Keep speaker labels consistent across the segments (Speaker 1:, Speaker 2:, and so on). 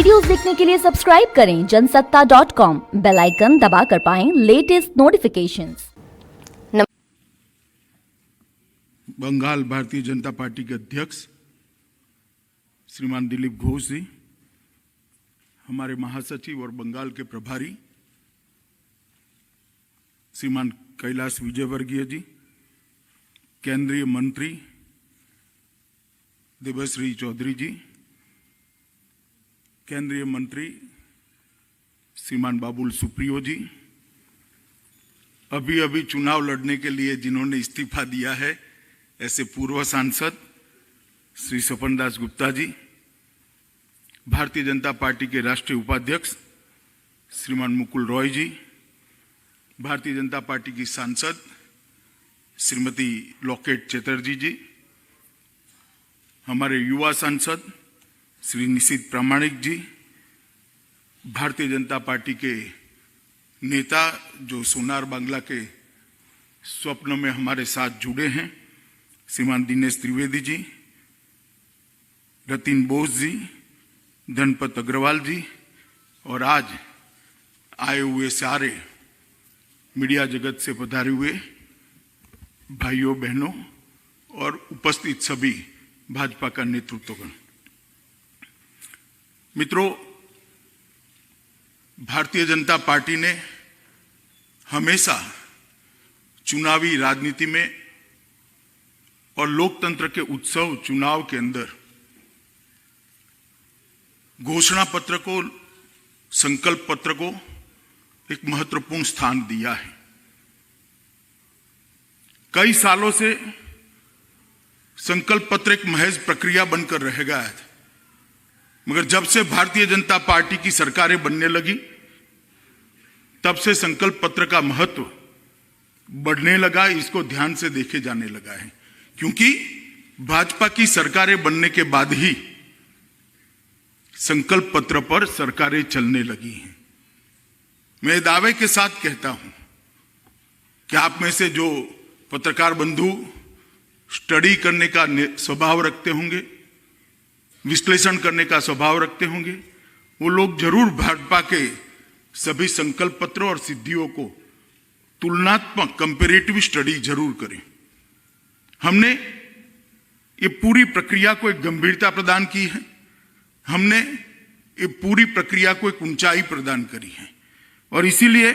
Speaker 1: Videos देखने के लिए सब्सक्राइब करें जनसत्ता.com, बेल आइकन दबाकर पाएं latest notifications.
Speaker 2: Bengal Bharatiya Janata party के अध्यक्ष श्रीमान दिलीप घोष जी, हमारे महासचिव और बंगाल के प्रभारी श्रीमान कैलाश विजयवर्गीय जी, केंद्रीय मंत्री देवश्री चौधरी जी, केंद्रीय मंत्री श्रीमान बाबुल सुप्रियो जी, अभी अभी चुनाव लड़ने के लिए जिन्होंने इस्तीफा दिया है ऐसे पूर्व सांसद श्री सपन दास गुप्ता जी, भारतीय जनता पार्टी के राष्ट्रीय उपाध्यक्ष श्रीमान मुकुल रॉय जी, भारतीय जनता पार्टी की सांसद श्रीमती लॉकेट चैटर्जी जी, हमारे युवा सांसद श्री निशित प्रामाणिक जी, भारतीय जनता पार्टी के नेता जो सोनार बांग्ला के स्वप्न में हमारे साथ जुड़े हैं श्रीमान दिनेश त्रिवेदी जी, रतिन बोस जी, धनपत अग्रवाल जी और आज आए हुए सारे मीडिया जगत से पधारे हुए भाइयों बहनों और उपस्थित सभी भाजपा का नेतृत्वगण। मित्रों, भारतीय जनता पार्टी ने हमेशा चुनावी राजनीति में और लोकतंत्र के उत्सव चुनाव के अंदर घोषणा पत्र को, संकल्प पत्र को एक महत्वपूर्ण स्थान दिया है। कई सालों से संकल्प पत्र एक महज प्रक्रिया बनकर रह गया था, मगर जब से भारतीय जनता पार्टी की सरकारें बनने लगी तब से संकल्प पत्र का महत्व बढ़ने लगा, इसको ध्यान से देखे जाने लगा है। क्योंकि भाजपा की सरकारें बनने के बाद ही संकल्प पत्र पर सरकारें चलने लगी हैं। मैं दावे के साथ कहता हूं कि आप में से जो पत्रकार बंधु स्टडी करने का स्वभाव रखते होंगे, विश्लेषण करने का स्वभाव रखते होंगे, वो लोग जरूर भाजपा के सभी संकल्प पत्र और सिद्धियों को तुलनात्मक कंपैरेटिव स्टडी जरूर करें। हमने ये पूरी प्रक्रिया को एक गंभीरता प्रदान की है, हमने ये पूरी प्रक्रिया को एक ऊंचाई प्रदान करी है और इसीलिए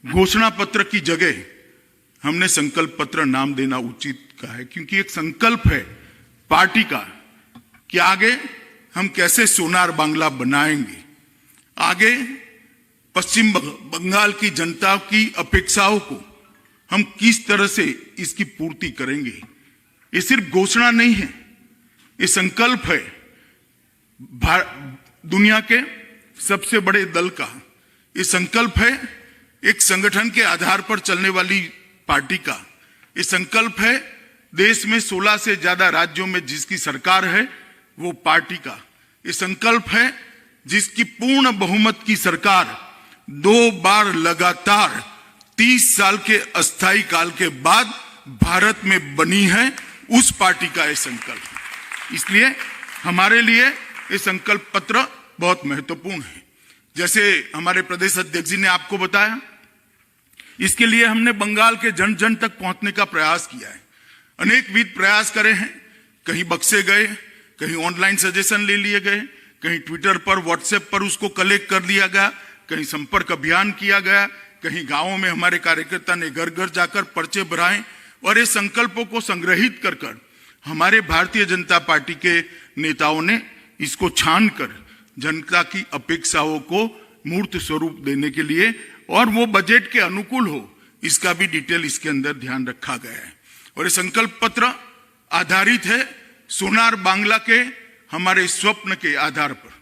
Speaker 2: घोषणा पत्र की जगह हमने संकल्प पत्र नाम देना उचित कहा है। क्योंकि एक संकल्प है पार्टी का कि आगे हम कैसे सोनार बांग्ला बनाएंगे, आगे पश्चिम बंगाल की जनता की अपेक्षाओं को हम किस तरह से इसकी पूर्ति करेंगे। ये सिर्फ घोषणा नहीं है, ये संकल्प है दुनिया के सबसे बड़े दल का, ये संकल्प है एक संगठन के आधार पर चलने वाली पार्टी का, ये संकल्प है देश में 16 से ज्यादा राज्यों में जिसकी सरकार है वो पार्टी का, ये संकल्प है जिसकी पूर्ण बहुमत की सरकार 2 बार लगातार 30 साल के अस्थायी काल के बाद भारत में बनी है, उस पार्टी का यह संकल्प। इसलिए हमारे लिए ये संकल्प पत्र बहुत महत्वपूर्ण है। जैसे हमारे प्रदेश अध्यक्ष जी ने आपको बताया, इसके लिए हमने बंगाल के जन जन तक पहुंचने का प्रयास किया है। अनेक विध प्रयास करे हैं, कहीं बक्से गए, कहीं ऑनलाइन सजेशन ले लिए गए, कहीं ट्विटर पर व्हाट्सएप पर उसको कलेक्ट कर लिया गया, कहीं संपर्क अभियान किया गया, कहीं गांवों में हमारे कार्यकर्ता ने घर घर जाकर पर्चे भराए और ये संकल्पों को संग्रहित कर कर हमारे भारतीय जनता पार्टी के नेताओं ने इसको छान कर जनता की अपेक्षाओं को मूर्त स्वरूप देने के लिए और वो बजट के अनुकूल हो, इसका भी डिटेल इसके अंदर ध्यान रखा गया है। और ये संकल्प पत्र आधारित है सोनार बांग्ला के हमारे स्वप्न के आधार पर।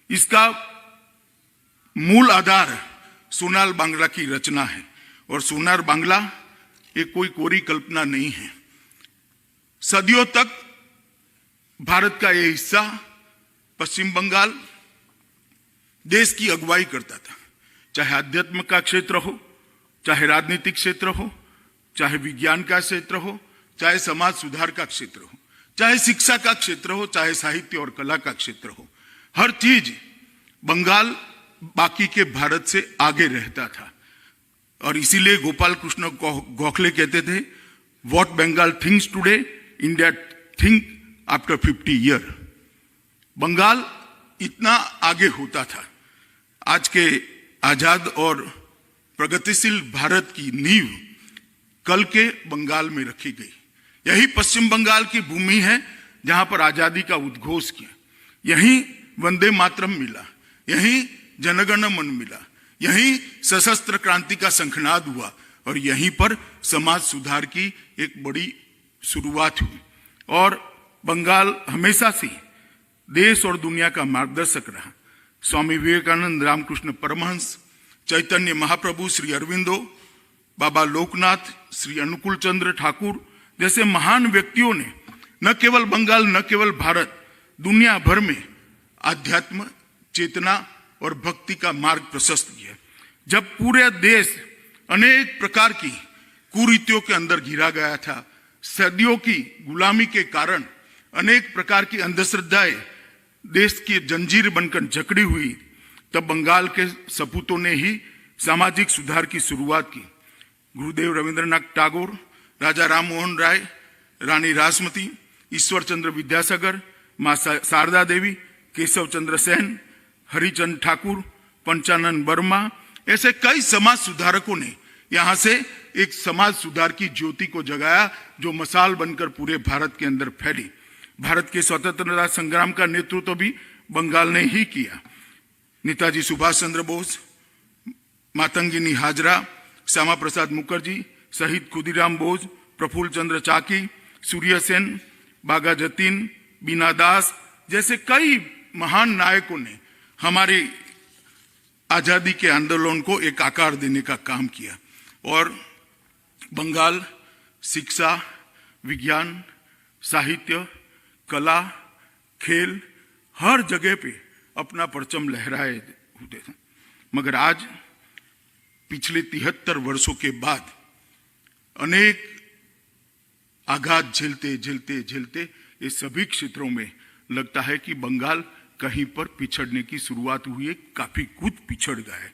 Speaker 2: इसका मूल आधार सोनार बांग्ला की रचना है और सोनार बांग्ला ये कोई कोरी कल्पना नहीं है। सदियों तक भारत का ये हिस्सा पश्चिम बंगाल देश की अगुवाई करता था, चाहे अध्यात्म का क्षेत्र हो, चाहे राजनीतिक क्षेत्र हो, चाहे विज्ञान का क्षेत्र हो, चाहे समाज सुधार का क्षेत्र हो, चाहे शिक्षा का क्षेत्र हो, चाहे साहित्य और कला का क्षेत्र हो, हर चीज बंगाल बाकी के भारत से आगे रहता था और इसीलिए गोपाल कृष्ण गोखले कहते थे, what Bengal thinks today India think after 50 year. Bengal इतना आगे होता था। आज के आजाद और प्रगतिशील भारत की नींव कल के बंगाल में रखी गई। यही पश्चिम बंगाल की भूमि है जहां पर आजादी का उद्घोष किया, यहीं वंदे मातरम मिला, यहीं जनगण मन मिला, यहीं सशस्त्र क्रांति का शंखनाद हुआ और यहीं पर समाज सुधार की एक बड़ी शुरुआत हुई। और बंगाल हमेशा से देश और दुनिया का मार्गदर्शक रहा। स्वामी विवेकानंद, रामकृष्ण परमहंस, चैतन्य महाप्रभु, श्री अरविंदो, बाबा लोकनाथ, श्री अनुकूल चंद्र ठाकुर जैसे महान व्यक्तियों ने न केवल बंगाल, न केवल भारत, दुनिया भर में आध्यात्म, चेतना और भक्ति का मार्ग प्रशस्त किया। जब पूरे देश अनेक प्रकार की कुरीतियों के अंदर घिरा गया था, सदियों की गुलामी के कारण अनेक प्रकार की अंधश्रद्धाएं देश की जंजीर बनकर जकड़ी हुई, तब बंगाल के सपूतों ने ही सामाजिक सुधार की शुरुआत की। गुरुदेव रविंद्रनाथ टैगोर, राजा राम मोहन राय, रानी रासमती, ईश्वर चंद्र विद्यासागर, मां शारदा देवी, केशव चंद्र सेन, हरिचंद ठाकुर, पंचानन वर्मा, ऐसे कई समाज सुधारकों ने यहां से एक समाज सुधार की ज्योति को जगाया जो मसाल बनकर पूरे भारत के अंदर फैली। भारत के स्वतंत्रता संग्राम का नेतृत्व भी बंगाल ने ही किया। नेताजी सुभाष चंद्र बोस, मातंगिनी हाजरा, श्यामा प्रसाद मुखर्जी, शहीद खुदीराम बोस, प्रफुल्ल चंद्र चाकी, सूर्य सेन, बागा जतीन, बीना दास जैसे कई महान नायकों ने हमारी आजादी के आंदोलन को एक आकार देने का काम किया। और बंगाल शिक्षा, विज्ञान, साहित्य, कला, खेल हर जगह पे अपना परचम लहराए होते थे। मगर आज पिछले 73 वर्षों के बाद अनेक आघात झेलते झेलते झेलते ये सभी क्षेत्रों में लगता है कि बंगाल कहीं पर पिछड़ने की शुरुआत हुई है, काफी कुछ पिछड़ गया है।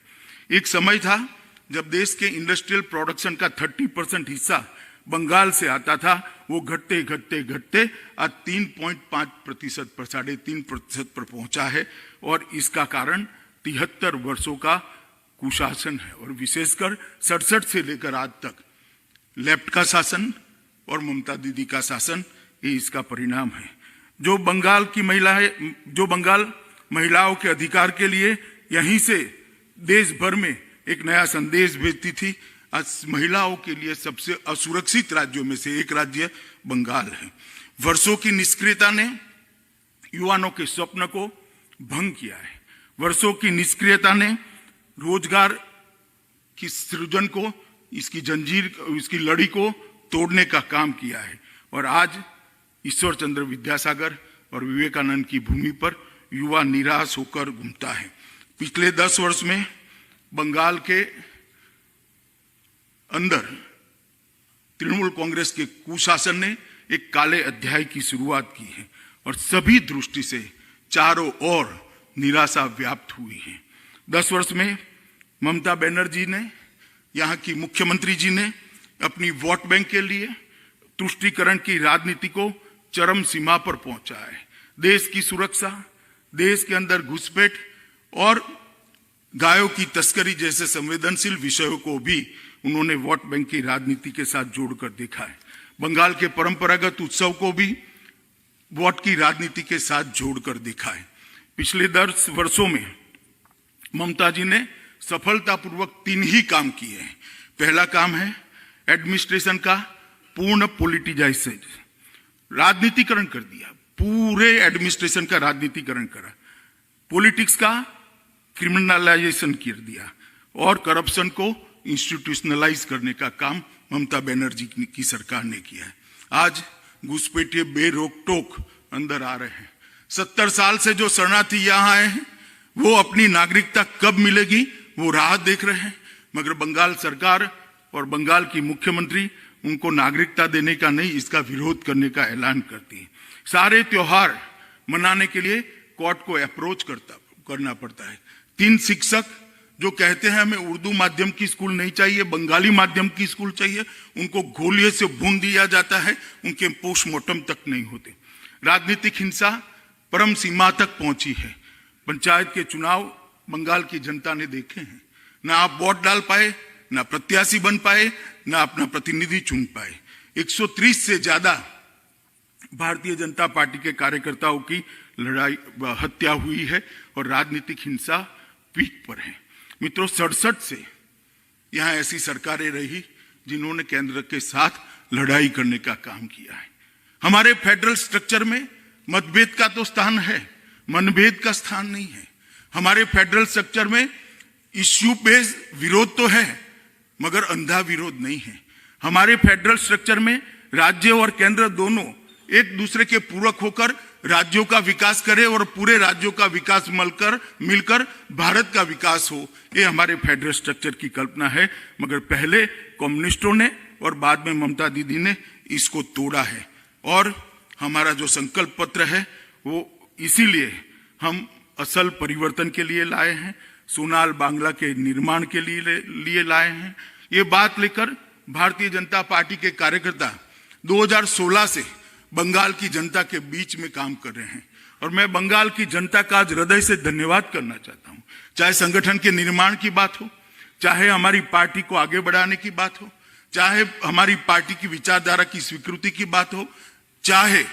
Speaker 2: एक समय था जब देश के इंडस्ट्रियल प्रोडक्शन का 30% हिस्सा बंगाल से आता था, वो घटते घटते घटते आज 3.5% पर 3.5% पर पहुंचा है। और इसका कारण 73 वर्षों का कुशासन है और विशेषकर 67 से लेकर आज तक लेफ्ट का शासन और ममता दीदी का शासन, ये इसका परिणाम है। जो बंगाल महिलाओं के अधिकार के लिए यहीं से देश भर में एक नया संदेश भेजती थी, आज महिलाओं के लिए सबसे असुरक्षित राज्यों में से एक राज्य बंगाल है। वर्षों की निष्क्रियता ने युवाओं के स्वप्न को भंग किया है। वर्षों की निष्क्रियता ने रोजगार की सृजन को, इसकी जंजीर, इसकी लड़ी को तोड़ने का काम किया है। और आज ईश्वर चंद्र विद्यासागर और विवेकानंद की भूमि पर युवा निराश होकर घूमता है। पिछले 10 वर्ष में बंगाल के अंदर तृणमूल कांग्रेस के कुशासन ने एक काले अध्याय की शुरुआत की है और सभी दृष्टि से चारों ओर निराशा व्याप्त हुई है। 10 वर्ष में ममता बनर्जी ने, यहाँ की मुख्यमंत्री जी ने अपनी वोट बैंक के लिए तुष्टीकरण की राजनीति को चरम सीमा पर पहुंचा है। देश की सुरक्षा, देश के अंदर घुसपैठ और गायों की तस्करी जैसे संवेदनशील विषयों को भी उन्होंने वोट बैंक की राजनीति के साथ जोड़कर देखा है। बंगाल के परंपरागत उत्सव को भी वोट की राजनीति के साथ जोड़कर देखा है। पिछले 10 वर्षों में ममता जी ने सफलतापूर्वक 3 ही काम किए हैं। पहला काम है एडमिनिस्ट्रेशन का पूर्ण पॉलिटिजाइजेशन, राजनीतिकरण कर दिया, पूरे एडमिनिस्ट्रेशन का राजनीतिकरण करा, पॉलिटिक्स का क्रिमिनलाइजेशन कर दिया और करप्शन को इंस्टीट्यूशनलाइज करने का काम ममता बनर्जी की सरकार ने किया है। आज घुसपैठिए बेरोक टोक अंदर आ रहे हैं। 70 साल से जो शरणार्थी यहाँ आए हैं वो अपनी नागरिकता कब मिलेगी वो राह देख रहे हैं, मगर बंगाल सरकार और बंगाल की मुख्यमंत्री उनको नागरिकता देने का नहीं, इसका विरोध करने का ऐलान करती है। सारे त्योहार मनाने के लिए कोर्ट को अप्रोच करना पड़ता है। 3 शिक्षक जो कहते हैं हमें उर्दू माध्यम की स्कूल नहीं चाहिए, बंगाली माध्यम की स्कूल चाहिए, उनको गोलियों से भून दिया जाता है, उनके पोस्टमार्टम तक नहीं होते। राजनीतिक हिंसा परम सीमा तक पहुंची है। पंचायत के चुनाव बंगाल की जनता ने देखे हैं, ना आप वोट डाल पाए, ना प्रत्याशी बन पाए, ना अपना प्रतिनिधि चुन पाए। 130 से ज्यादा भारतीय जनता पार्टी के कार्यकर्ताओं की हत्या हुई है और राजनीतिक हिंसा पीक पर है। मित्रों, 67 से यहां ऐसी सरकारें रही जिन्होंने केंद्र के साथ लड़ाई करने का काम किया है। हमारे फेडरल स्ट्रक्चर में मतभेद का तो स्थान है, मनभेद का स्थान नहीं है। हमारे फेडरल स्ट्रक्चर में इश्यू बेस्ड विरोध तो है, मगर अंधा विरोध नहीं है। हमारे फेडरल स्ट्रक्चर में राज्य और केंद्र दोनों एक दूसरे के पूरक होकर राज्यों का विकास करे और पूरे राज्यों का विकास मिलकर भारत का विकास हो, ये हमारे फेडरल स्ट्रक्चर की कल्पना है। मगर पहले कम्युनिस्टों ने और बाद में ममता दीदी ने इसको तोड़ा है। और हमारा जो संकल्प पत्र है वो इसीलिए हम असल परिवर्तन के लिए लाए हैं, सोनार बांग्ला के निर्माण के लिए लाए हैं। ये बात लेकर भारतीय जनता पार्टी के कार्यकर्ता 2016 से बंगाल की जनता के बीच में काम कर रहे हैं और मैं बंगाल की जनता का आज हृदय से धन्यवाद करना चाहता हूं। चाहे संगठन के निर्माण की बात हो, चाहे हमारी पार्टी को आगे बढ़ाने की बात हो, चाहे हमारी पार्टी की विचारधारा की स्वीकृति की बात हो, चाहे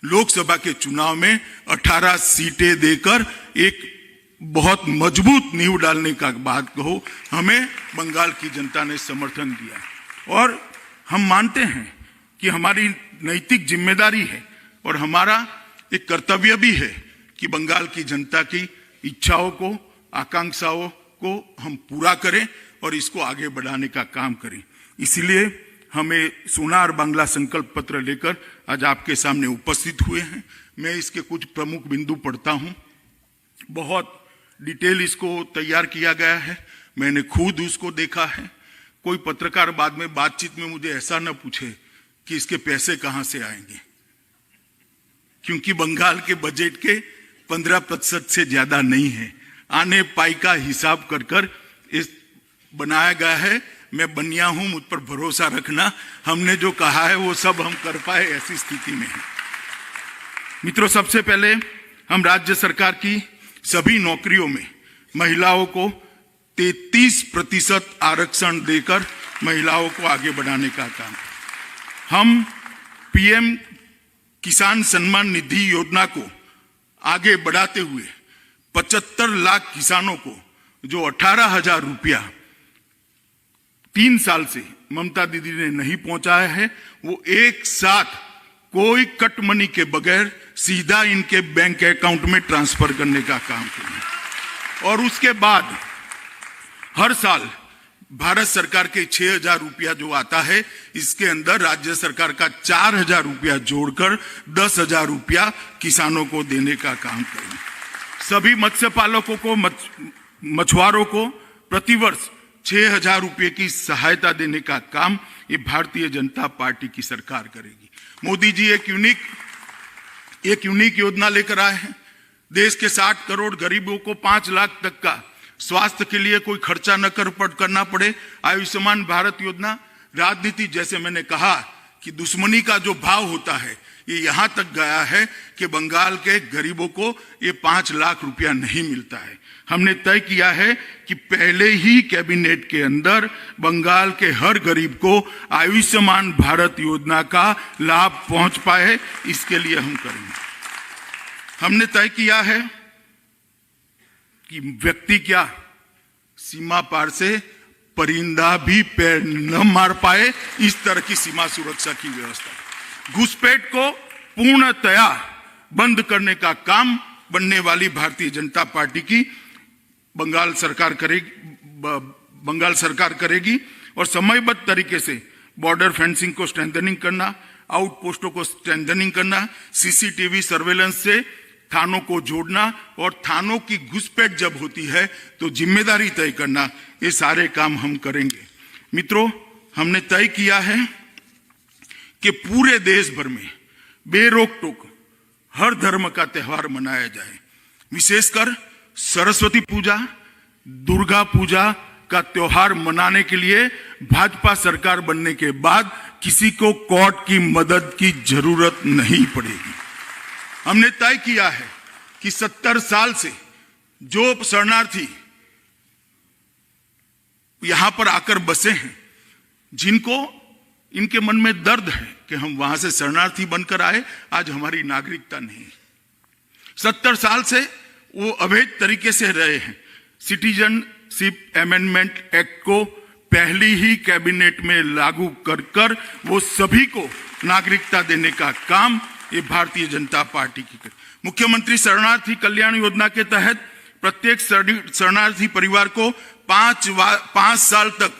Speaker 2: लोकसभा के चुनाव में 18 सीटें देकर एक बहुत मजबूत नींव डालने का बात हो, हमें बंगाल की जनता ने समर्थन दिया। और हम मानते हैं कि हमारी नैतिक जिम्मेदारी है और हमारा एक कर्तव्य भी है कि बंगाल की जनता की इच्छाओं को, आकांक्षाओं को हम पूरा करें और इसको आगे बढ़ाने का काम करें। इसलिए हमें सोनार बांग्ला संकल्प पत्र लेकर आज आपके सामने उपस्थित हुए हैं। मैं इसके कुछ प्रमुख बिंदु पढ़ता हूं। बहुत डिटेल इसको तैयार किया गया है, मैंने खुद उसको देखा है। कोई पत्रकार बाद में बातचीत में मुझे ऐसा न पूछे कि इसके पैसे कहां से आएंगे, क्योंकि बंगाल के बजट के 15% से ज्यादा नहीं है। आने पाई का हिसाब कर इस बनाया गया है। मैं बनिया हूं, मुझ पर भरोसा रखना, हमने जो कहा है वो सब हम कर पाए, ऐसी स्थिति में है। मित्रों, सबसे पहले हम राज्य सरकार की सभी नौकरियों में महिलाओं को 33% आरक्षण देकर महिलाओं को आगे बढ़ाने का काम। हम पीएम किसान सम्मान निधि योजना को आगे बढ़ाते हुए 75 लाख किसानों को जो 18,000 रुपया 3 साल से ममता दीदी ने नहीं पहुंचाया है, वो एक साथ कोई कट मनी के बगैर सीधा इनके बैंक अकाउंट में ट्रांसफर करने का काम किया। और उसके बाद हर साल भारत सरकार के 6,000 रुपया जो आता है, इसके अंदर राज्य सरकार का 4,000 रुपया जोड़कर 10,000 रुपया किसानों को देने का काम करें। सभी मत्स्य पालकों को, मछुआरों को प्रतिवर्ष 6,000 रुपये की सहायता देने का काम ये भारतीय जनता पार्टी की सरकार करेगी। मोदी जी एक यूनिक योजना लेकर आए हैं। देश के 60 करोड़ गरीबों को 5 लाख तक का स्वास्थ्य के लिए कोई खर्चा न करना पड़े। आयुष्मान भारत योजना। राजनीति, जैसे मैंने कहा कि दुश्मनी का जो भाव होता है, ये यहां तक गया है कि बंगाल के गरीबों को ये 5 लाख रुपया नहीं मिलता है। हमने तय किया है कि पहले ही कैबिनेट के अंदर बंगाल के हर गरीब को आयुष्मान भारत योजना का लाभ पहुंच पाए, इसके लिए हम करेंगे। हमने तय किया है कि व्यक्ति क्या, सीमा पार से परिंदा भी पैर न मार पाए, इस तरह की सीमा सुरक्षा की व्यवस्था। घुसपैठ को पूर्णतया बंद करने का काम बनने वाली भारतीय जनता पार्टी की बंगाल सरकार करेगी। और समयबद्ध तरीके से बॉर्डर फेंसिंग को स्ट्रेंथनिंग करना, आउटपोस्टों को स्ट्रेंथनिंग करना, सीसीटीवी सर्वेलेंस से थानों को जोड़ना और थानों की घुसपैठ जब होती है तो जिम्मेदारी तय करना, ये सारे काम हम करेंगे। मित्रों, हमने तय किया है कि पूरे देश भर में बेरोक टोक हर धर्म का त्यौहार मनाया जाए। विशेषकर सरस्वती पूजा, दुर्गा पूजा का त्योहार मनाने के लिए भाजपा सरकार बनने के बाद किसी को कोर्ट की मदद की जरूरत नहीं पड़ेगी। हमने तय किया है कि 70 साल से जो शरणार्थी यहां पर आकर बसे हैं, जिनको इनके मन में दर्द है कि हम वहां से शरणार्थी बनकर आए, आज हमारी नागरिकता नहीं। 70 साल से वो अवैध तरीके से रहे हैं। सिटीजनशिप अमेंडमेंट एक्ट को पहली ही कैबिनेट में लागू कर वो सभी को नागरिकता देने का काम ये भारतीय जनता पार्टी की कर। मुख्यमंत्री शरणार्थी कल्याण योजना के तहत प्रत्येक शरणार्थी परिवार को 5 साल तक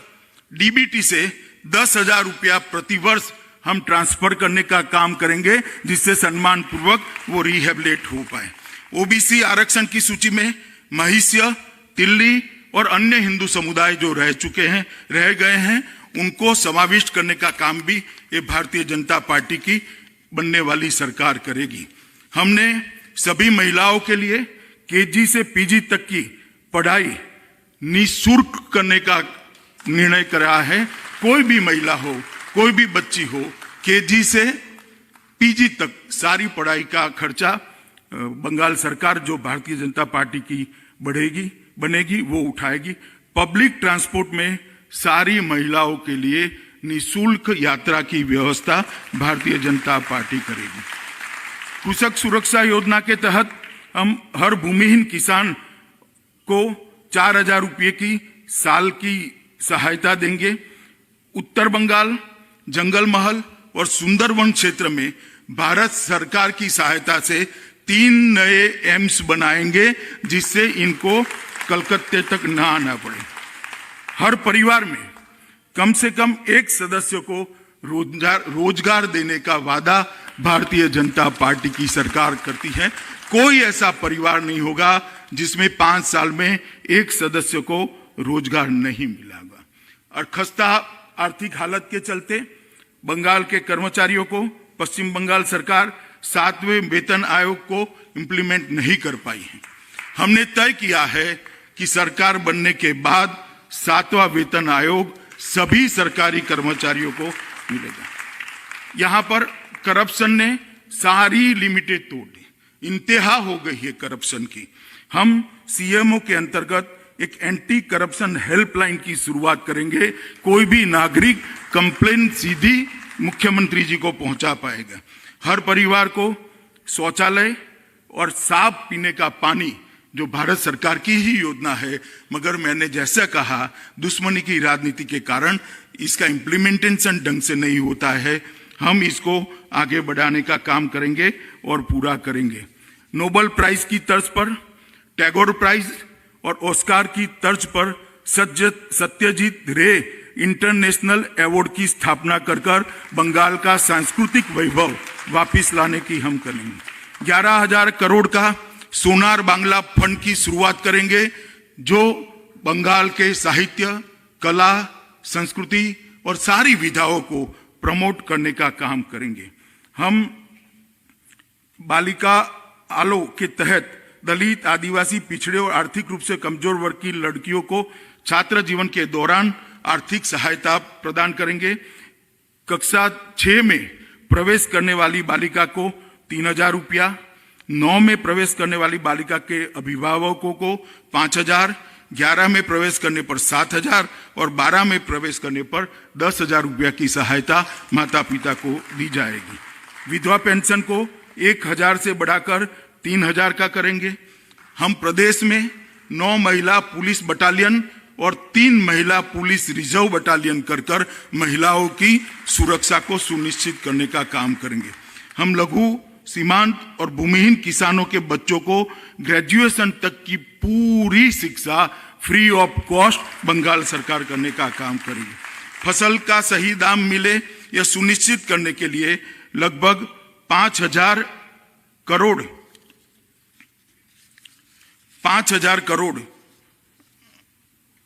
Speaker 2: डीबीटी से 10,000 रुपया प्रतिवर्ष हम ट्रांसफर करने का काम करेंगे, जिससे सम्मान पूर्वक वो रिहेबिलिट हो पाए। ओबीसी आरक्षण की सूची में महिष्य, तिल्ली और अन्य हिंदू समुदाय जो रह गए हैं, उनको समाविष्ट करने का काम भी ये भारतीय जनता पार्टी की बनने वाली सरकार करेगी। हमने सभी महिलाओं के लिए केजी से पीजी तक की पढ़ाई निःशुल्क करने का निर्णय करा है। कोई भी महिला हो, कोई भी बच्ची हो, केजी से पीजी तक सारी पढ़ाई का खर्चा बंगाल सरकार, जो भारतीय जनता पार्टी की बनेगी, वो उठाएगी। पब्लिक ट्रांसपोर्ट में सारी महिलाओं के लिए निःशुल्क यात्रा की व्यवस्था भारतीय जनता पार्टी करेगी। कृषक सुरक्षा योजना के तहत हम हर भूमिहीन किसान को 4,000 रुपये की साल की सहायता देंगे। उत्तर बंगाल, जंगल महल और सुंदरवन क्षेत्र में भारत सरकार की सहायता से 3 नए एम्स बनाएंगे, जिससे इनको कलकत्ते तक न आना पड़े। हर परिवार में कम से कम एक सदस्य को रोजगार देने का वादा भारतीय जनता पार्टी की सरकार करती है। कोई ऐसा परिवार नहीं होगा जिसमें 5 साल में एक सदस्य को रोजगार नहीं मिलेगा। और खस्ता आर्थिक हालत के चलते बंगाल के कर्मचारियों को पश्चिम बंगाल सरकार 7वें वेतन आयोग को इंप्लीमेंट नहीं कर पाई है। हमने तय किया है कि सरकार बनने के बाद 7वां वेतन आयोग सभी सरकारी कर्मचारियों को मिलेगा। यहां पर करप्शन ने सारी लिमिटेड तोड़ दी, इंतहा हो गई है करप्शन की। हम सीएमओ के अंतर्गत एक एंटी करप्शन हेल्पलाइन की शुरुआत करेंगे। कोई भी नागरिक कंप्लेन सीधी मुख्यमंत्री जी को पहुंचा पाएगा। हर परिवार को शौचालय और साफ पीने का पानी, जो भारत सरकार की ही योजना है, मगर मैंने जैसा कहा दुश्मनी की राजनीति के कारण इसका इम्प्लीमेंटेशन ढंग से नहीं होता है। हम इसको आगे बढ़ाने का काम करेंगे और पूरा करेंगे। नोबेल प्राइज की तर्ज पर, टैगोर प्राइज और ऑस्कार की तर्ज पर सत्यजीत रे इंटरनेशनल अवार्ड की स्थापना कर बंगाल का सांस्कृतिक वैभव वापिस लाने की हम करेंगे। 11,000 करोड़ का सोनार बांग्ला फंड की शुरुआत करेंगे, जो बंगाल के साहित्य, कला, संस्कृति और सारी विधाओं को प्रमोट करने का काम करेंगे। हम बालिका आलो के तहत दलित, आदिवासी, पिछड़े और आर्थिक रूप से कमजोर वर्ग की लड़कियों को छात्र जीवन के दौरान आर्थिक सहायता प्रदान करेंगे। कक्षा 6 में प्रवेश करने वाली बालिका को 3,000 रुपया, 9 में प्रवेश करने वाली बालिका के अभिभावकों को 5,000, 11 में प्रवेश करने पर 7,000 और 12 में प्रवेश करने पर 10,000 रुपया की सहायता माता पिता को दी जाएगी। विधवा पेंशन को 1,000 से बढ़ाकर 3,000 का करेंगे। हम प्रदेश में 9 महिला पुलिस बटालियन और 3 महिला पुलिस रिजर्व बटालियन कर महिलाओं की सुरक्षा को सुनिश्चित करने का काम करेंगे। हम लघु, सीमांत और भूमिहीन किसानों के बच्चों को ग्रेजुएशन तक की पूरी शिक्षा फ्री ऑफ कॉस्ट बंगाल सरकार करने का काम करेगी। फसल का सही दाम मिले यह सुनिश्चित करने के लिए लगभग 5,000 करोड़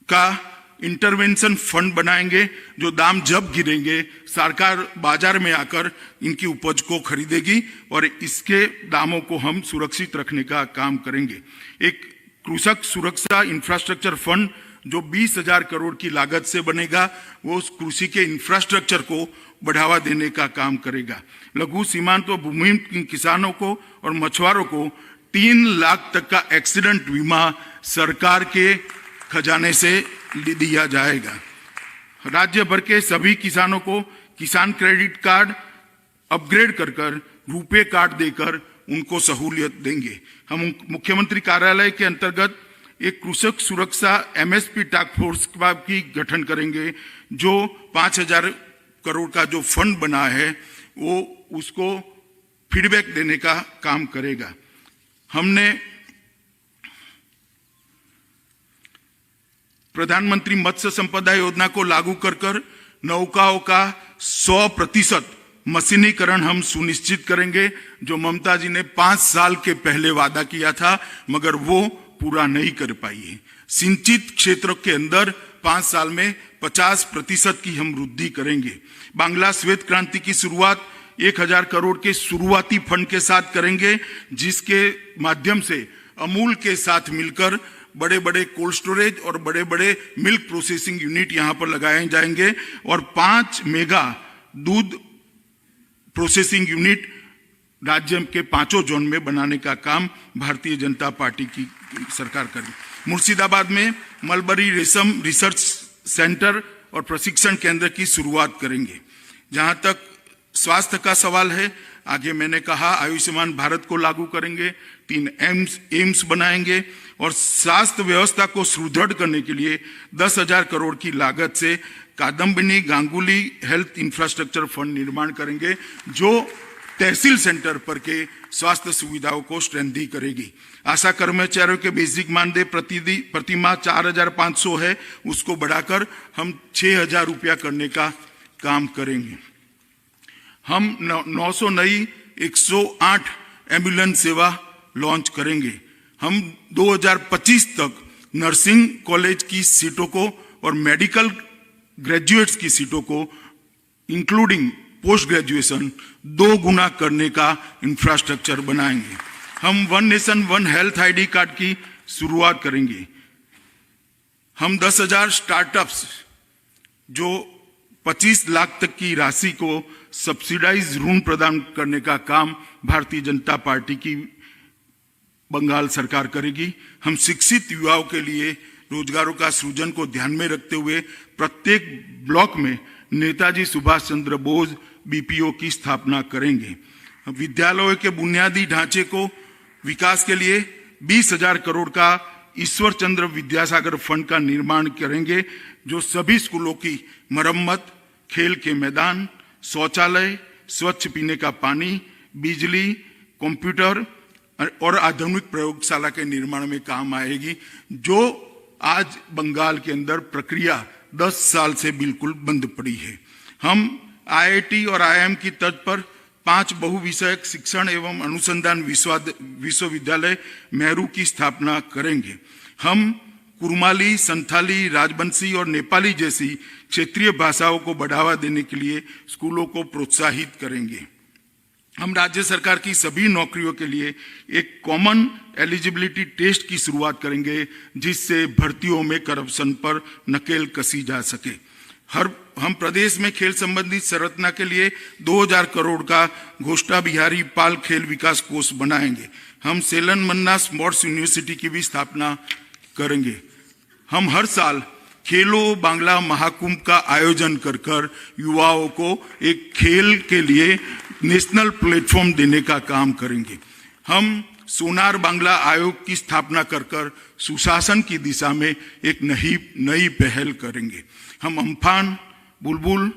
Speaker 2: का इंटरवेंशन फंड बनाएंगे, जो दाम जब गिरेंगे सरकार बाजार में आकर इनकी उपज को खरीदेगी और इसके दामों को हम सुरक्षित रखने का काम करेंगे। एक कृषक सुरक्षा इंफ्रास्ट्रक्चर फंड जो 20,000 करोड़ की लागत से बनेगा, वो उस कृषि के इंफ्रास्ट्रक्चर को बढ़ावा देने का काम करेगा। लघु सीमांत व भूमिहीन किसानों को और मछुआरों को 3 लाख तक का एक्सीडेंट बीमा सरकार के खजाने से दिया जाएगा। राज्य भर के सभी किसानों को किसान क्रेडिट कार्ड अपग्रेड कर रुपे कार्ड देकर उनको सहूलियत देंगे। हम मुख्यमंत्री कार्यालय के अंतर्गत एक कृषक सुरक्षा MSP टास्क फोर्स की गठन करेंगे, जो 5,000 करोड़ का जो फंड बना है वो उसको फीडबैक देने का काम करेगा। हमने प्रधानमंत्री मत्स्य संपदा योजना को लागू कर नौकाओं का 100% मशीनीकरण हम सुनिश्चित करेंगे, जो ममता जी ने 5 साल के पहले वादा किया था मगर वो पूरा नहीं कर पाई है। सिंचित क्षेत्रों के अंदर 5 साल में 50% की हम वृद्धि करेंगे। बांग्ला श्वेत क्रांति की शुरुआत 1,000 करोड़ के शुरुआती फंड के साथ करेंगे, जिसके माध्यम से अमूल के साथ मिलकर बड़े बड़े कोल्ड स्टोरेज और बड़े बड़े मिल्क प्रोसेसिंग यूनिट यहां पर लगाए जाएंगे और 5 मेगा दूध प्रोसेसिंग यूनिट राज्य के 5 जोन में बनाने का काम भारतीय जनता पार्टी की सरकार करेगी। मुर्शिदाबाद में मलबरी रेशम रिसर्च सेंटर और प्रशिक्षण केंद्र की शुरुआत करेंगे। जहां तक स्वास्थ्य का सवाल है, आगे मैंने कहा आयुष्मान भारत को लागू करेंगे, 3 एम्स बनाएंगे और स्वास्थ्य व्यवस्था को सुदृढ़ करने के लिए 10,000 करोड़ की लागत से Kadambini Ganguly health infrastructure fund निर्माण करेंगे, जो तहसील सेंटर पर के स्वास्थ्य सुविधाओं को स्ट्रेंथी करेगी। आशा कर्मचारियों के बेसिक मानदेय प्रति माह 4,500 है, उसको बढ़ाकर हम 6,000 रुपया करने का काम करेंगे। हम 900 नई 108 एम्बुलेंस सेवा लॉन्च करेंगे। हम 2025 तक नर्सिंग कॉलेज की सीटों को और मेडिकल ग्रेजुएट्स की सीटों को इंक्लूडिंग पोस्ट ग्रेजुएशन 2 गुना करने का इंफ्रास्ट्रक्चर बनाएंगे। हम 1 नेशन 1 हेल्थ ID कार्ड की शुरुआत करेंगे। हम 10,000 स्टार्टअप्स जो 25 लाख तक की राशि को सब्सिडाइज ऋण प्रदान करने का काम भारतीय जनता पार्टी की बंगाल सरकार करेगी। हम शिक्षित युवाओं के लिए रोजगारों का सृजन को ध्यान में रखते हुए प्रत्येक ब्लॉक में नेताजी सुभाष चंद्र बोस BPO की स्थापना करेंगे। विद्यालयों के बुनियादी ढांचे को विकास के लिए 20,000 करोड़ का ईश्वर चंद्र विद्यासागर फंड का निर्माण करेंगे, जो सभी स्कूलों की मरम्मत, खेल के मैदान, शौचालय, स्वच्छ पीने का पानी, बिजली, कंप्यूटर और आधुनिक प्रयोगशाला के निर्माण में काम आएगी, जो आज बंगाल के अंदर प्रक्रिया 10 साल से बिल्कुल बंद पड़ी है। हम IIT और IIM की तर्ज पर 5 बहुविषयक शिक्षण एवं अनुसंधान विश्वविद्यालय मेहरू की स्थापना करेंगे। हम कुरमाली, संथाली, राजबंशी और नेपाली जैसी क्षेत्रीय भाषाओं को बढ़ावा देने के लिए स्कूलों को प्रोत्साहित करेंगे। हम राज्य सरकार की सभी नौकरियों के लिए एक कॉमन एलिजिबिलिटी टेस्ट की शुरुआत करेंगे, जिससे भर्तियों में करप्शन पर नकेल कसी जा सके। हम प्रदेश में खेल संबंधी संरचना के लिए 2,000 करोड़ का घोष्टा बिहारी पाल खेल विकास कोष बनाएंगे। हम सेलन मन्ना स्पोर्ट्स यूनिवर्सिटी की भी स्थापना करेंगे। हम हर साल खेलो बांग्ला महाकुंभ का आयोजन कर युवाओं को एक खेल के लिए नेशनल प्लेटफॉर्म देने का काम करेंगे। हम सोनार बांग्ला आयोग की स्थापना कर सुशासन की दिशा में एक नई पहल करेंगे। हम अम्फान, बुलबुल,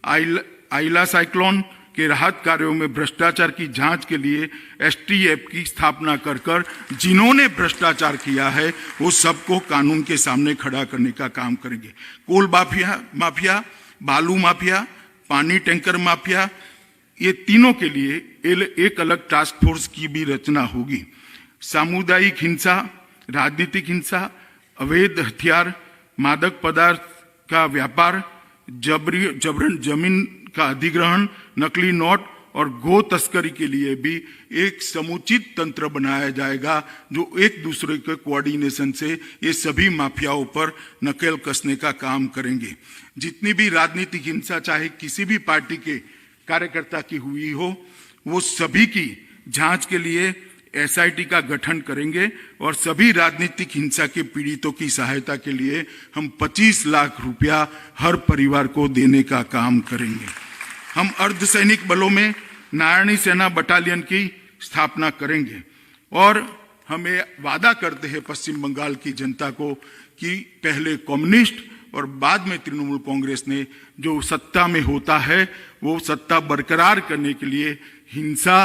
Speaker 2: आइला साइक्लोन के राहत कार्यों में भ्रष्टाचार की जांच के लिए STF की स्थापना कर जिन्होंने भ्रष्टाचार किया है वो सबको कानून के सामने खड़ा करने का काम करेंगे। कोल माफिया, बालू माफिया, पानी टैंकर माफिया, ये तीनों के लिए एक अलग टास्क फोर्स की भी रचना होगी। सामुदायिक हिंसा, राजनीतिक हिंसा, अवैध हथियार, मादक पदार्थ का व्यापार, जबरन जमीन का अधिग्रहण, नकली नोट और गो तस्करी के लिए भी एक समुचित तंत्र बनाया जाएगा, जो एक दूसरे के कोऑर्डिनेशन से ये सभी माफियाओं पर नकेल कसने का काम करेंगे। जितनी भी राजनीतिक हिंसा चाहे किसी भी पार्टी के कार्यकर्ता की हुई हो, वो सभी की जांच के लिए एसआईटी का गठन करेंगे और सभी राजनीतिक हिंसा के पीड़ितों की सहायता के लिए हम 25 लाख रुपया हर परिवार को देने का काम करेंगे। हम अर्धसैनिक बलों में नारायणी सेना बटालियन की स्थापना करेंगे और हमें वादा करते हैं पश्चिम बंगाल की जनता को कि पहले कम्युनिस्ट और बाद में तृणमूल कांग्रेस ने जो सत्ता में होता है वो सत्ता बरकरार करने के लिए हिंसा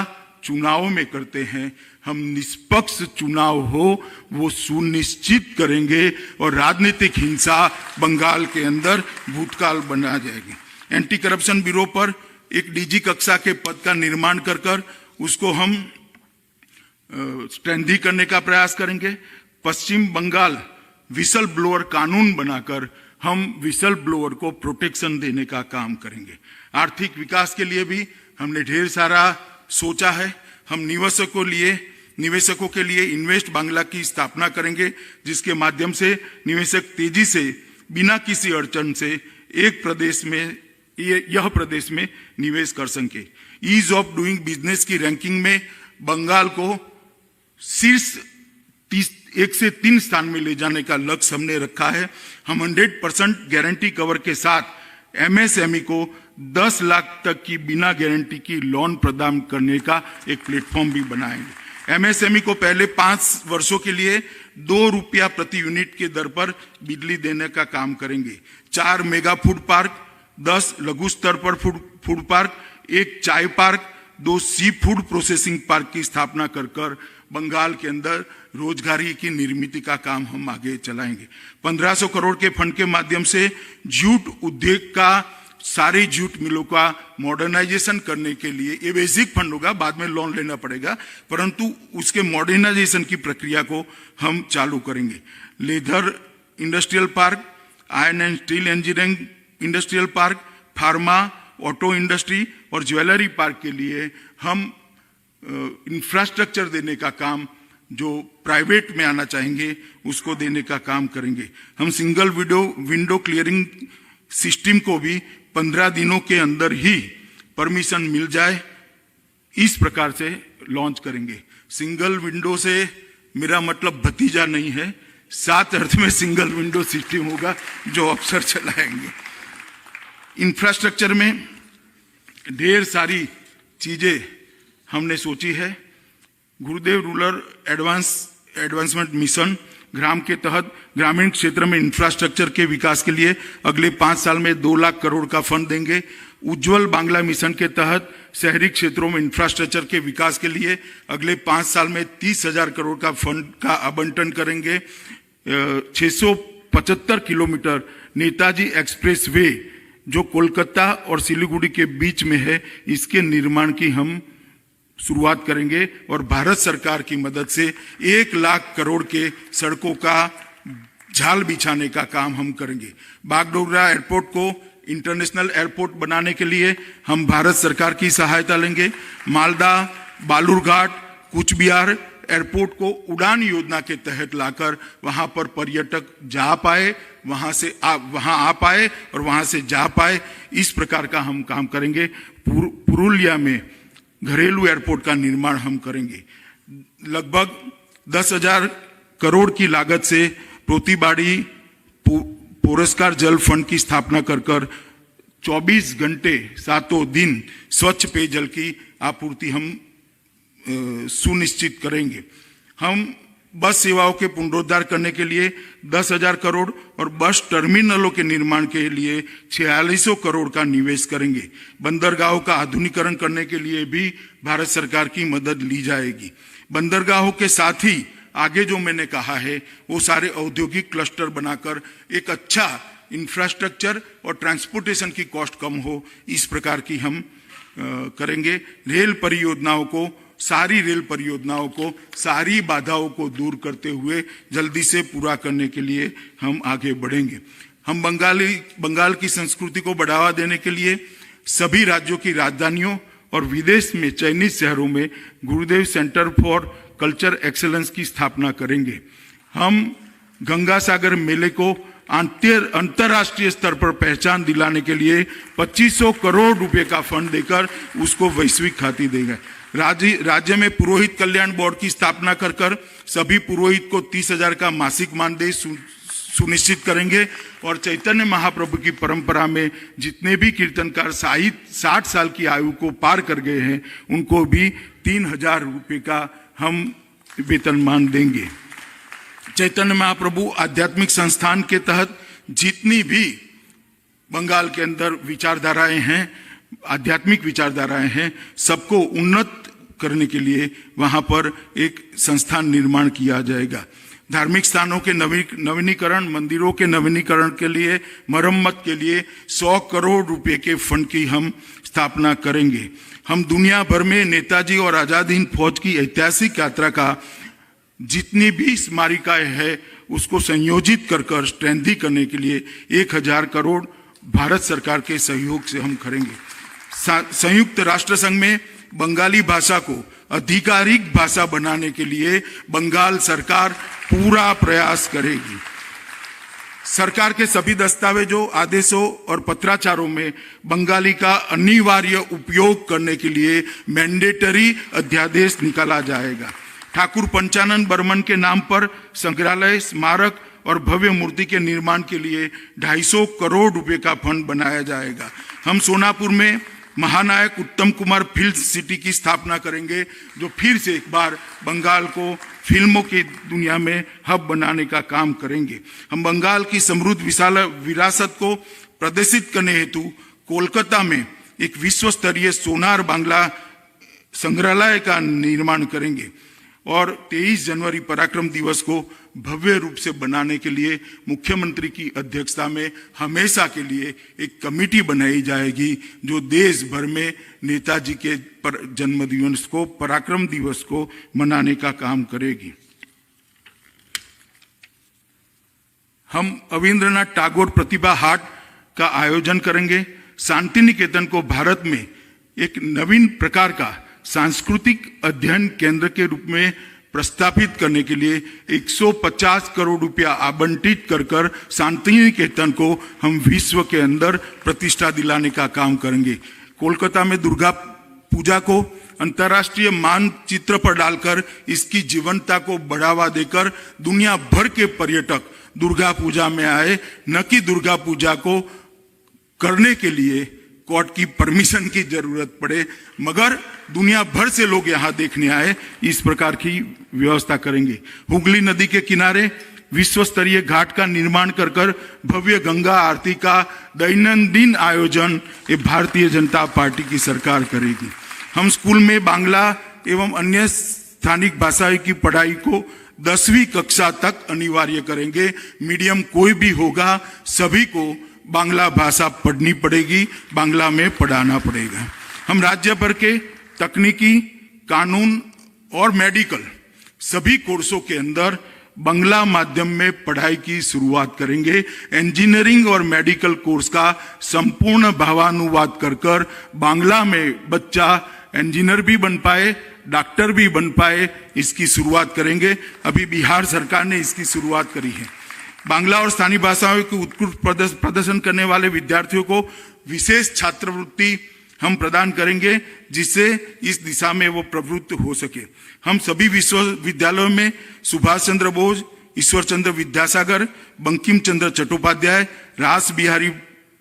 Speaker 2: चुनाव में करते हैं। हम निष्पक्ष चुनाव हो वो सुनिश्चित करेंगे और राजनीतिक हिंसा बंगाल के अंदर भूतकाल बना जाएगी। एंटी करप्शन ब्यूरो पर एक डीजी कक्षा के पद का निर्माण कर उसको हम स्ट्रेंथी का प्रयास करेंगे। पश्चिम बंगाल विसल ब्लोअर कानून बनाकर हम विसल ब्लोअर को प्रोटेक्शन देने का काम करेंगे। आर्थिक विकास के लिए भी हमने ढेर सारा सोचा है। हम निवेशकों के लिए इन्वेस्ट बांग्ला की स्थापना करेंगे, जिसके माध्यम से निवेशक तेजी से बिना किसी अड़चन से एक प्रदेश में यह प्रदेश में निवेश कर सके। ईज ऑफ डूइंग बिजनेस की रैंकिंग में बंगाल को शीर्ष 1 से 3 स्थान में ले जाने का लक्ष्य हमने रखा है। हम 100% गारंटी कवर के साथ एमएसएमई को 10 लाख तक की बिना गारंटी की लोन प्रदान करने का एक प्लेटफॉर्म भी बनाएंगे। एमएसएमई को पहले 5 वर्षों के लिए 2 रुपया प्रति यूनिट के दर पर बिजली देने का काम करेंगे। 4 मेगा फूड पार्क, 10 लघु स्तर पर फूड पार्क, 1 चाय park, 2 sea food processing park की स्थापना कर बंगाल के अंदर रोजगारी की निर्मित का काम हम आगे चलाएंगे। 1500 करोड़ के फंड के माध्यम से जूट उद्योग का सारी जूट मिलों का मॉडर्नाइजेशन करने के लिए, ये बेसिक फंड होगा, बाद में लोन लेना पड़ेगा, परंतु उसके मॉडर्नाइजेशन की प्रक्रिया को हम चालू करेंगे। Leather industrial park, iron and steel engineering industrial park, pharma, auto industry और ज्वेलरी पार्क के लिए हम इंफ्रास्ट्रक्चर देने का काम, जो प्राइवेट में आना चाहेंगे उसको देने का काम करेंगे। हम सिंगल विंडो क्लियरिंग सिस्टम को भी 15 दिनों के अंदर ही परमिशन मिल जाए, इस प्रकार से लॉन्च करेंगे। सिंगल विंडो से मेरा मतलब भतीजा नहीं है, 7 अर्थ में सिंगल विंडो सिस्टम होगा जो अफसर चलाएंगे। इंफ्रास्ट्रक्चर में ढेर सारी चीजें हमने सोची है। गुरुदेव रूरल एडवांसमेंट मिशन ग्राम के तहत ग्रामीण क्षेत्र में इंफ्रास्ट्रक्चर के विकास के लिए अगले 5 साल में 2 लाख करोड़ का फंड देंगे। उज्ज्वल बांग्ला मिशन के तहत शहरी क्षेत्रों में इंफ्रास्ट्रक्चर के विकास के लिए अगले 5 साल में 30,000 करोड़ का फंड का आवंटन करेंगे। 675 किलोमीटर नेताजी एक्सप्रेस वे जो कोलकाता और सिलीगुड़ी के बीच में है, इसके निर्माण की हम शुरुआत करेंगे और भारत सरकार की मदद से 1 लाख करोड़ के सड़कों का जाल बिछाने का काम हम करेंगे। बागडोगरा एयरपोर्ट को इंटरनेशनल एयरपोर्ट बनाने के लिए हम भारत सरकार की सहायता लेंगे। मालदा, बालूरघाट, कुछ बिहार एयरपोर्ट को उड़ान योजना के तहत लाकर वहां पर पर्यटक जा पाए, वहां आ पाए और वहां से जा पाए, इस प्रकार का हम काम करेंगे। पुरुलिया में घरेलू एयरपोर्ट का निर्माण हम करेंगे। लगभग 10,000 करोड़ की लागत से प्रतिबाड़ी पुरस्कार जल फंड की स्थापना कर 24 घंटे 7 दिन स्वच्छ पेयजल की आपूर्ति हम सुनिश्चित करेंगे। हम बस सेवाओं के पुनरुद्धार करने के लिए 10,000 करोड़ और बस टर्मिनलों के निर्माण के लिए 4600 करोड़ का निवेश करेंगे। बंदरगाहों का आधुनिकीकरण करने के लिए भी भारत सरकार की मदद ली जाएगी। बंदरगाहों के साथ ही आगे जो मैंने कहा है वो सारे औद्योगिक क्लस्टर बनाकर एक अच्छा इंफ्रास्ट्रक्चर और ट्रांसपोर्टेशन की कॉस्ट कम हो, इस प्रकार की हम करेंगे। सारी रेल परियोजनाओं को सारी बाधाओं को दूर करते हुए जल्दी से पूरा करने के लिए हम आगे बढ़ेंगे। हम बंगाल की संस्कृति को बढ़ावा देने के लिए सभी राज्यों की राजधानियों और विदेश में चयनित शहरों में गुरुदेव सेंटर फॉर कल्चर एक्सेलेंस की स्थापना करेंगे। हम गंगा सागर मेले को अंतर्राष्ट्रीय स्तर पर पहचान दिलाने के लिए 2500 करोड़ रुपए का फंड देकर उसको वैश्विक ख्याति देंगे। राज्य में पुरोहित कल्याण बोर्ड की स्थापना कर सभी पुरोहित को 30,000 का मासिक मानदेय सुनिश्चित करेंगे और चैतन्य महाप्रभु की परंपरा में जितने भी कीर्तनकार 60 साल की आयु को पार कर गए हैं उनको भी 3,000 रुपए का हम वेतनमान देंगे। चैतन्य महाप्रभु आध्यात्मिक संस्थान के तहत जितनी भी बंगाल के अंदर विचारधाराएं हैं, आध्यात्मिक विचारधाराएं हैं, सबको उन्नत करने के लिए वहां पर एक संस्थान निर्माण किया जाएगा। धार्मिक स्थानों के नवीनीकरण, मंदिरों के नवीनीकरण के लिए, मरम्मत के लिए 100 करोड़ रुपए के फंड की हम स्थापना करेंगे। हम दुनिया भर में नेताजी और आजाद हिंद फौज की ऐतिहासिक यात्रा का जितनी भी स्मारिकाएं है उसको संयोजित कर स्ट्रेंथी करने के लिए 1,000 करोड़ भारत सरकार के सहयोग से हम करेंगे। संयुक्त राष्ट्र संघ में बंगाली भाषा को आधिकारिक भाषा बनाने के लिए बंगाल सरकार पूरा प्रयास करेगी। सरकार के सभी दस्तावेजों, आदेशों और पत्राचारों में बंगाली का अनिवार्य उपयोग करने के लिए मैंडेटरी अध्यादेश निकाला जाएगा। ठाकुर पंचानन बर्मन के नाम पर संग्रहालय, स्मारक और भव्य मूर्ति के निर्माण के लिए 250 करोड़ रुपए का फंड बनाया जाएगा। हम सोनापुर में महानायक उत्तम कुमार फिल्म सिटी की स्थापना करेंगे, जो फिर से एक बार बंगाल को फिल्मों की दुनिया में हब बनाने का काम करेंगे। हम बंगाल की समृद्ध विशाल विरासत को प्रदर्शित करने हेतु कोलकाता में एक विश्व स्तरीय सोनार बांग्ला संग्रहालय का निर्माण करेंगे और 23 जनवरी पराक्रम दिवस को भव्य रूप से बनाने के लिए मुख्यमंत्री की अध्यक्षता में हमेशा के लिए एक कमेटी बनाई जाएगी जो देश भर में नेताजी के जन्म दिवस को, पराक्रम दिवस को मनाने का काम करेगी। हम रविंद्रनाथ टैगोर प्रतिभा हाट का आयोजन करेंगे। शांति निकेतन को भारत में एक नवीन प्रकार का सांस्कृतिक अध्ययन केंद्र के रूप में प्रस्तापित करने के लिए 150 करोड़ रुपया आवंटित कर शांति निकेतन को हम विश्व के अंदर प्रतिष्ठा दिलाने का काम करेंगे। कोलकाता में दुर्गा पूजा को अंतर्राष्ट्रीय मानचित्र पर डालकर इसकी जीवंतता को बढ़ावा देकर दुनिया भर के पर्यटक दुर्गा पूजा में आए, न कि दुर्गा पूजा को करने के लिए कोर्ट की परमिशन की जरूरत पड़े, मगर दुनिया भर से लोग यहाँ देखने आए, इस प्रकार की व्यवस्था करेंगे। हुगली नदी के किनारे विश्व स्तरीय घाट का निर्माण कर भव्य गंगा आरती का दैनंदिन आयोजन ये भारतीय जनता पार्टी की सरकार करेगी। हम स्कूल में बांग्ला एवं अन्य स्थानिक भाषाओं की पढ़ाई को 10वीं कक्षा तक अनिवार्य करेंगे। मीडियम कोई भी होगा, सभी को बांग्ला भाषा पढ़नी पड़ेगी, बांग्ला में पढ़ाना पड़ेगा। हम राज्य भर के तकनीकी, कानून और मेडिकल सभी कोर्सों के अंदर बांग्ला माध्यम में पढ़ाई की शुरुआत करेंगे। इंजीनियरिंग और मेडिकल कोर्स का संपूर्ण भावानुवाद कर बांग्ला में बच्चा इंजीनियर भी बन पाए, डॉक्टर भी बन पाए, इसकी शुरुआत करेंगे। अभी बिहार सरकार ने इसकी शुरुआत करी है। बांग्ला और स्थानीय भाषाओं के उत्कृष्ट प्रदर्शन करने वाले विद्यार्थियों को विशेष छात्रवृत्ति हम प्रदान करेंगे, जिससे इस दिशा में वो प्रवृत्त हो सके। हम सभी विश्वविद्यालयों में सुभाष चंद्र बोस, ईश्वर चंद्र विद्यासागर, बंकिम चंद्र चट्टोपाध्याय, रास बिहारी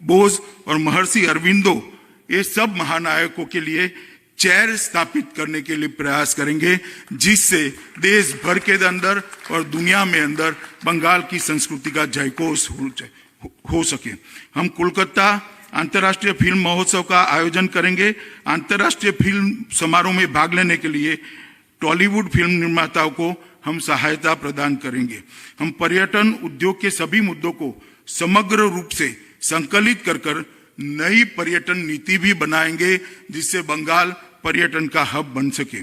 Speaker 2: बोस और महर्षि अरविंदो, ये सब महानायकों के लिए चेयर स्थापित करने के लिए प्रयास करेंगे, जिससे देश भर के अंदर और दुनिया में अंदर बंगाल की संस्कृति का जयघोष हो सके। हम कोलकाता अंतर्राष्ट्रीय फिल्म महोत्सव का आयोजन करेंगे। अंतर्राष्ट्रीय फिल्म समारोह में भाग लेने के लिए टॉलीवुड फिल्म निर्माताओं को हम सहायता प्रदान करेंगे। हम पर्यटन उद्योग के सभी मुद्दों को समग्र रूप से संकलित कर नई पर्यटन नीति भी बनाएंगे, जिससे बंगाल पर्यटन का हब बन सके।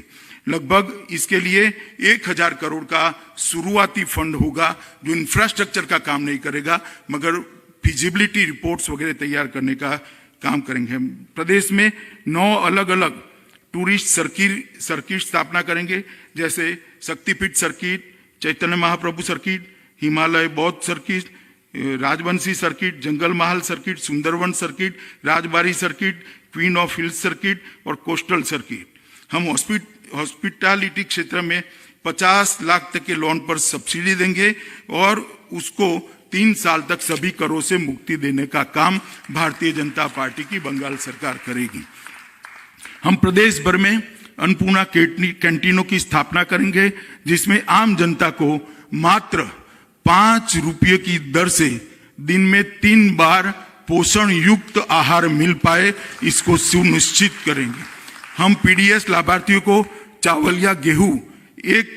Speaker 2: लगभग इसके लिए 1,000 करोड़ का शुरुआती फंड होगा, जो इंफ्रास्ट्रक्चर का काम नहीं करेगा मगर फिजिबिलिटी रिपोर्ट्स वगैरह तैयार करने का काम करेंगे। प्रदेश में 9 अलग अलग टूरिस्ट सर्किट स्थापना करेंगे, जैसे शक्तिपीठ सर्किट, चैतन्य महाप्रभु सर्किट, हिमालय बौद्ध circuit, Rajbanshi circuit, Jangal Mahal circuit, Sundarban circuit, Rajbari circuit, queen of hills circuit और कोस्टल सर्किट। हम हॉस्पिटैलिटी क्षेत्र में 50 लाख तक के लोन पर सब्सिडी देंगे और उसको 3 साल तक सभी करों से मुक्ति देने का काम भारतीय जनता पार्टी की बंगाल सरकार करेगी। हम प्रदेश भर में अन्नपूर्णा कैंटीनों की स्थापना करेंगे, जिसमें आम जनता को मात्र 5 रुपये की दर से दिन में 3 बार पोषण युक्त आहार मिल पाए, इसको सुनिश्चित करेंगे। हम पीडीएस लाभार्थियों को चावल या गेहूं 1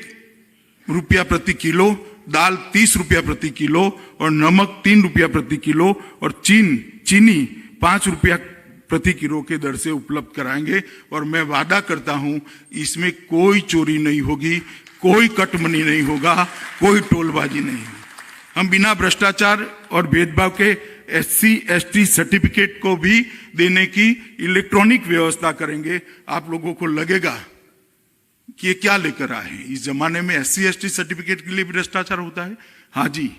Speaker 2: रुपया प्रति किलो, दाल 30 रुपया प्रति किलो और नमक 3 रुपया प्रति किलो और चीनी 5 रुपया प्रति किलो के दर से उपलब्ध कराएंगे। और मैं वादा करता हूं इसमें कोई चोरी नहीं होगी, कोई कटमनी नहीं होगा, कोई टोलबाजी नहीं होगी। हम बिना भ्रष्टाचार और भेदभाव के SC/ST सर्टिफिकेट को भी देने की इलेक्ट्रॉनिक व्यवस्था करेंगे। आप लोगों को लगेगा कि ये क्या लेकर आए हैं, इस जमाने में SC/ST सर्टिफिकेट के लिए भ्रष्टाचार होता है? हाँ जी,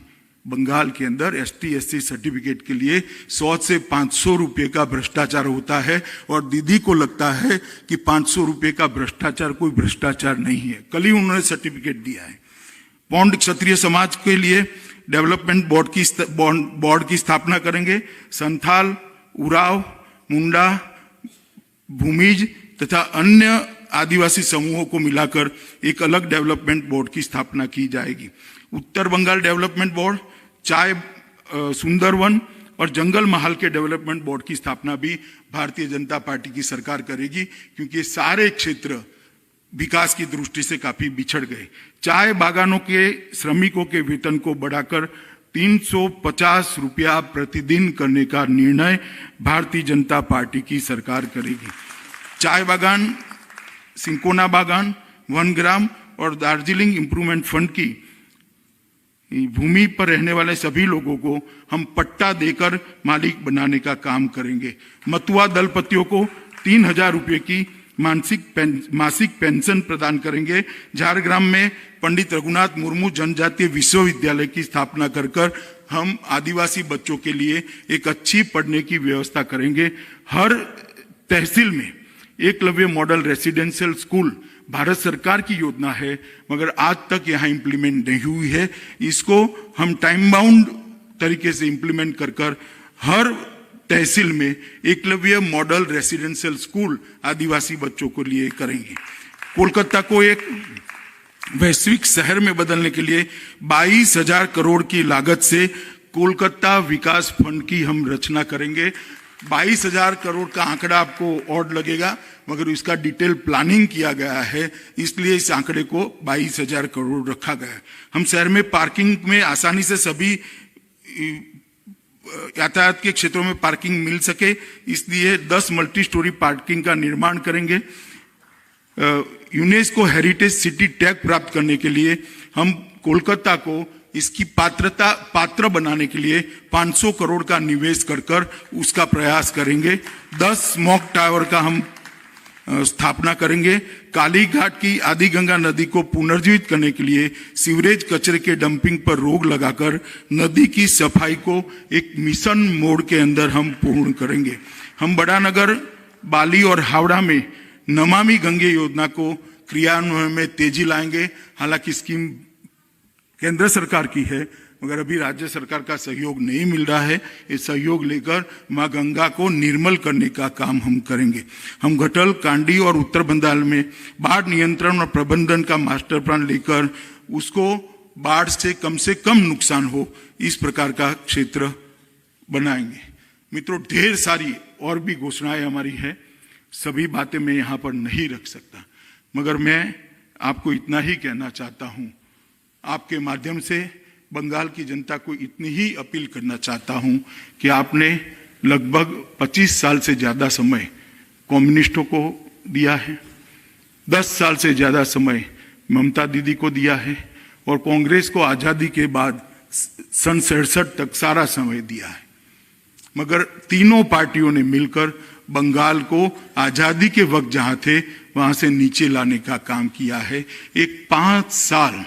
Speaker 2: बंगाल के अंदर ST/SC सर्टिफिकेट के लिए 100 से 500 रुपए का भ्रष्टाचार होता है और दीदी को लगता है कि 500 रुपए का भ्रष्टाचार कोई भ्रष्टाचार नहीं है। कल ही उन्होंने सर्टिफिकेट दिया है। पौंड क्षत्रिय समाज के लिए डेवलपमेंट बोर्ड की स्थापना करेंगे। संथाल, उराव, मुंडा, भूमिज तथा अन्य आदिवासी समूहों को मिलाकर एक अलग डेवलपमेंट बोर्ड की स्थापना की जाएगी। उत्तर बंगाल डेवलपमेंट बोर्ड, चाय, सुंदरवन और जंगल महल के डेवलपमेंट बोर्ड की स्थापना भी भारतीय जनता पार्टी की सरकार करेगी, क्योंकि ये सारे क्षेत्र विकास की दृष्टि से काफी बिछड़ गए। चाय बागानों के श्रमिकों के वेतन को बढ़ाकर 350 रुपया प्रतिदिन करने का निर्णय भारतीय जनता पार्टी की सरकार करेगी। चाय बागान, सिंकोना बागान, वनग्राम और दार्जिलिंग इंप्रूवमेंट फंड की भूमि पर रहने वाले सभी लोगों को हम पट्टा देकर मालिक बनाने का काम करेंगे। मतुआ दलपतियों को 3000 रुपये की मासिक पेंशन प्रदान करेंगे। झारग्राम में पंडित रघुनाथ मुर्मू जनजातीय विश्वविद्यालय की स्थापना कर हम आदिवासी बच्चों के लिए एक अच्छी पढ़ने की व्यवस्था करेंगे। हर तहसील में Eklavya model residential school Bharat सरकार की योजना है, मगर आज तक यहाँ इंप्लीमेंट नहीं हुई है। इसको हम टाइम बाउंड तरीके से इंप्लीमेंट कर हर तहसील में एकलव्य मॉडल रेसिडेंशियल स्कूल आदिवासी बच्चों को लिए करेंगे। कोलकाता को एक वैश्विक शहर में बदलने के लिए 22,000 करोड़ की लागत से कोलकाता विकास फंड की हम रचना करेंगे। 22,000 करोड़ का आंकड़ा आपको ऑड लगेगा, मगर इसका डिटेल प्लानिंग किया गया है, इसलिए इस आंकड़े को 22,000 करोड़ रखा गया है। हम शहर में पार्किंग में आसानी से सभी यातायात के क्षेत्रों में पार्किंग मिल सके, इसलिए 10 मल्टी स्टोरी पार्किंग का निर्माण करेंगे। यूनेस्को हेरिटेज सिटी टैग प्राप्त करने के लिए हम कोलकाता को इसकी पात्र बनाने के लिए 500 करोड़ का निवेश कर उसका प्रयास करेंगे। 10 स्मॉग टावर का हम स्थापना करेंगे। काली घाट की आदि गंगा नदी को पुनर्जीवित करने के लिए सीवरेज कचरे के डंपिंग पर रोक लगाकर नदी की सफाई को एक मिशन मोड के अंदर हम पूर्ण करेंगे। हम बड़ा नगर, बाली और हावड़ा में नमामि गंगे योजना को क्रियान्वयन में तेजी लाएंगे। हालांकि स्कीम केंद्र सरकार की है, मगर अभी राज्य सरकार का सहयोग नहीं मिल रहा है। ये सहयोग लेकर मां गंगा को निर्मल करने का काम हम करेंगे। हम घटल, कांडी और उत्तर बंगाल में बाढ़ नियंत्रण और प्रबंधन का मास्टर प्लान लेकर उसको बाढ़ से कम नुकसान हो, इस प्रकार का क्षेत्र बनाएंगे। मित्रों, ढेर सारी और भी घोषणाएं हमारी है, सभी बातें मैं यहाँ पर नहीं रख सकता, मगर मैं आपको इतना ही कहना चाहता हूं, आपके माध्यम से बंगाल की जनता को इतनी ही अपील करना चाहता हूं कि आपने लगभग 25 साल से ज्यादा समय कम्युनिस्टों को दिया है, 10 साल से ज्यादा समय ममता दीदी को दिया है और कांग्रेस को आजादी के बाद सन 67 तक सारा समय दिया है, मगर तीनों पार्टियों ने मिलकर बंगाल को आजादी के वक्त जहां थे वहां से नीचे लाने का काम किया है। एक 5 साल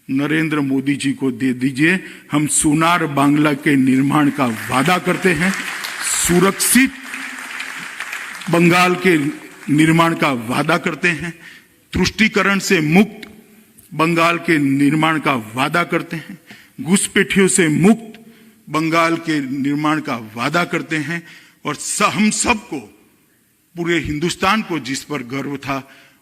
Speaker 2: नरेंद्र मोदी जी को दे दीजिए, हम सोनार बांग्ला के निर्माण का वादा करते हैं, सुरक्षित बंगाल के निर्माण का वादा करते हैं, तुष्टीकरण से मुक्त बंगाल के निर्माण का वादा करते हैं, घुसपैठियों से मुक्त बंगाल के निर्माण का वादा करते हैं। और हम सबको, पूरे हिंदुस्तान को जिस पर गर्व था,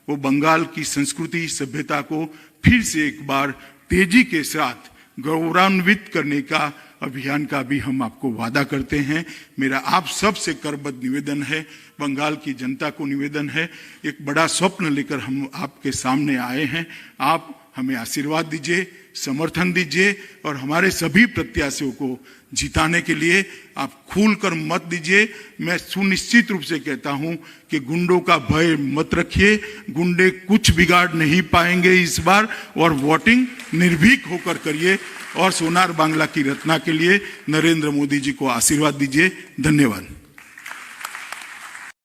Speaker 2: वो बंगाल की संस्कृति सभ्यता को फिर से एक बार तेजी के साथ गौरवान्वित करने का अभियान का भी हम आपको वादा करते हैं। मेरा आप सब से करबद्ध निवेदन है, बंगाल की जनता को निवेदन है, एक बड़ा स्वप्न लेकर हम आपके सामने आए हैं। आप हमें आशीर्वाद दीजिए, समर्थन दीजिए और हमारे सभी प्रत्याशियों को जिताने के लिए आप खुलकर मत दीजिए। मैं सुनिश्चित रूप से कहता हूं कि गुंडों का भय मत रखिए, गुंडे कुछ बिगाड़ नहीं पाएंगे इस बार, और वोटिंग निर्भीक होकर करिए और सोनार बांग्ला की रचना के लिए नरेंद्र मोदी जी को आशीर्वाद दीजिए। धन्यवाद।